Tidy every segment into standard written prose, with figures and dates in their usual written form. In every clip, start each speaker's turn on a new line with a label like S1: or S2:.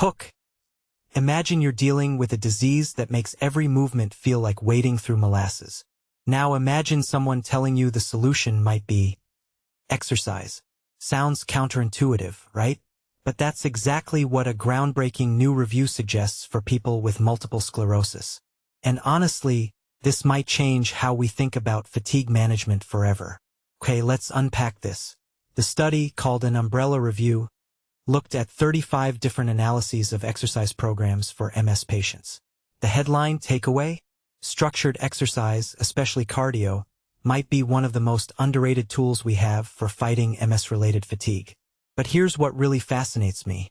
S1: Hook. Imagine you're dealing with a disease that makes every movement feel like wading through molasses. Now imagine someone telling you the solution might be exercise. Sounds counterintuitive, right? But that's exactly what a groundbreaking new review suggests for people with multiple sclerosis. And honestly, this might change how we think about fatigue management forever. Okay, let's unpack this. The study, called an umbrella review, looked at 35 different analyses of exercise programs for MS patients. The headline takeaway? Structured exercise, especially cardio, might be one of the most underrated tools we have for fighting MS-related fatigue. But here's what really fascinates me.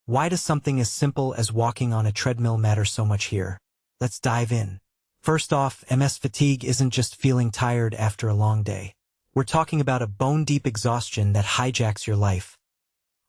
S1: Why does something as simple as walking on a treadmill matter so much here? Let's dive in. First off, MS fatigue isn't just feeling tired after a long day. We're talking about a bone-deep exhaustion that hijacks your life,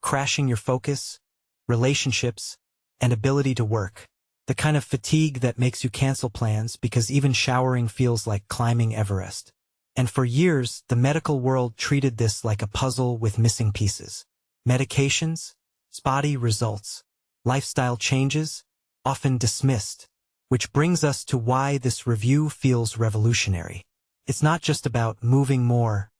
S1: crashing your focus, relationships, and ability to work. The kind of fatigue that makes you cancel plans because even showering feels like climbing Everest. And for years, the medical world treated this like a puzzle with missing pieces. Medications, spotty results, lifestyle changes, often dismissed. Which brings us to why this review feels revolutionary. It's not just about moving more.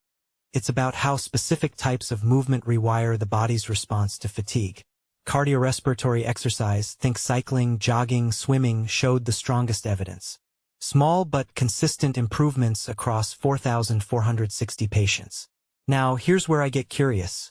S1: It's about how specific types of movement rewire the body's response to fatigue. Cardiorespiratory exercise, think cycling, jogging, swimming, showed the strongest evidence. Small but consistent improvements across 4,460 patients. Now, here's where I get curious.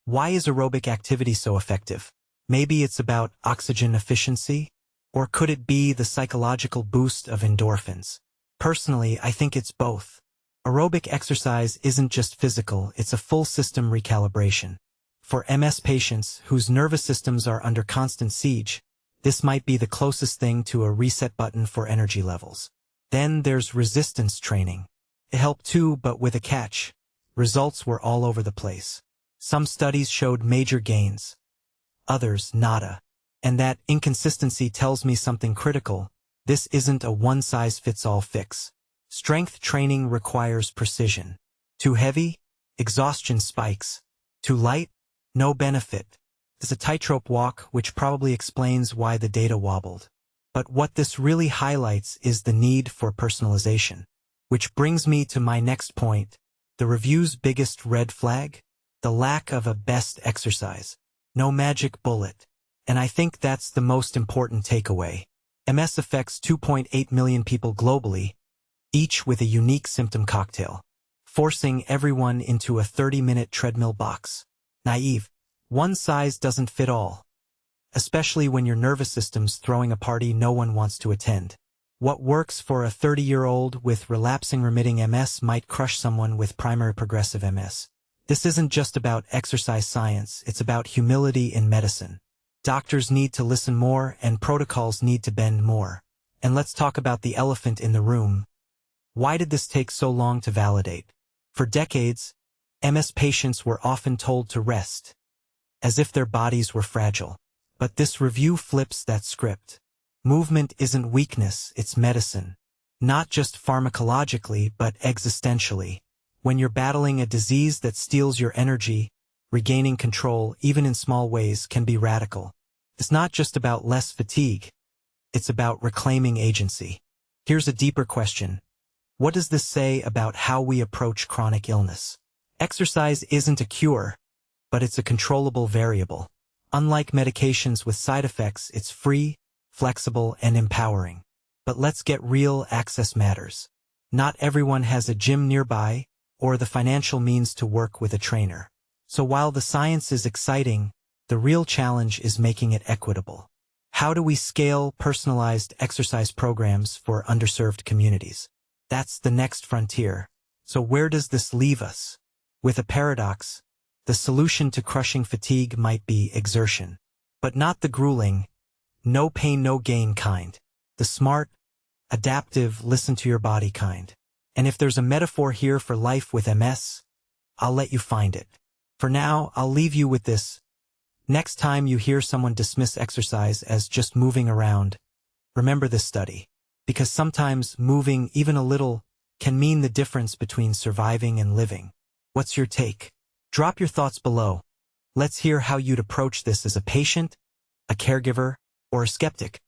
S1: Why is aerobic activity so effective? Maybe it's about oxygen efficiency? Or could it be the psychological boost of endorphins? Personally, I think it's both. Aerobic exercise isn't just physical, it's a full system recalibration. For MS patients whose nervous systems are under constant siege, this might be the closest thing to a reset button for energy levels. Then there's resistance training. It helped too, but with a catch. Results were all over the place. Some studies showed major gains. Others, nada. And that inconsistency tells me something critical. This isn't a one-size-fits-all fix. Strength training requires precision. Too heavy? Exhaustion spikes. Too light? No benefit. It's a tightrope walk, which probably explains why the data wobbled. But what this really highlights is the need for personalization. Which brings me to my next point. The review's biggest red flag? The lack of a best exercise. No magic bullet. And I think that's the most important takeaway. MS affects 2.8 million people globally, each with a unique symptom cocktail, forcing everyone into a 30-minute treadmill box. Naive. One size doesn't fit all. Especially when your nervous system's throwing a party no one wants to attend. What works for a 30-year-old with relapsing remitting MS might crush someone with primary progressive MS. This isn't just about exercise science, it's about humility in medicine. Doctors need to listen more and protocols need to bend more. And let's talk about the elephant in the room. Why did this take so long to validate? For decades, MS patients were often told to rest, as if their bodies were fragile. But this review flips that script. Movement isn't weakness, it's medicine. Not just pharmacologically, but existentially. When you're battling a disease that steals your energy, regaining control, even in small ways, can be radical. It's not just about less fatigue. It's about reclaiming agency. Here's a deeper question. What does this say about how we approach chronic illness? Exercise isn't a cure, but it's a controllable variable. Unlike medications with side effects, it's free, flexible, and empowering. But let's get real, access matters. Not everyone has a gym nearby or the financial means to work with a trainer. So while the science is exciting, the real challenge is making it equitable. How do we scale personalized exercise programs for underserved communities? That's the next frontier. So where does this leave us? With a paradox, the solution to crushing fatigue might be exertion. But not the grueling, no pain no gain kind. The smart, adaptive, listen to your body kind. And if there's a metaphor here for life with MS, I'll let you find it. For now, I'll leave you with this. Next time you hear someone dismiss exercise as just moving around, remember this study. Because sometimes moving even a little can mean the difference between surviving and living. What's your take? Drop your thoughts below. Let's hear how you'd approach this as a patient, a caregiver, or a skeptic.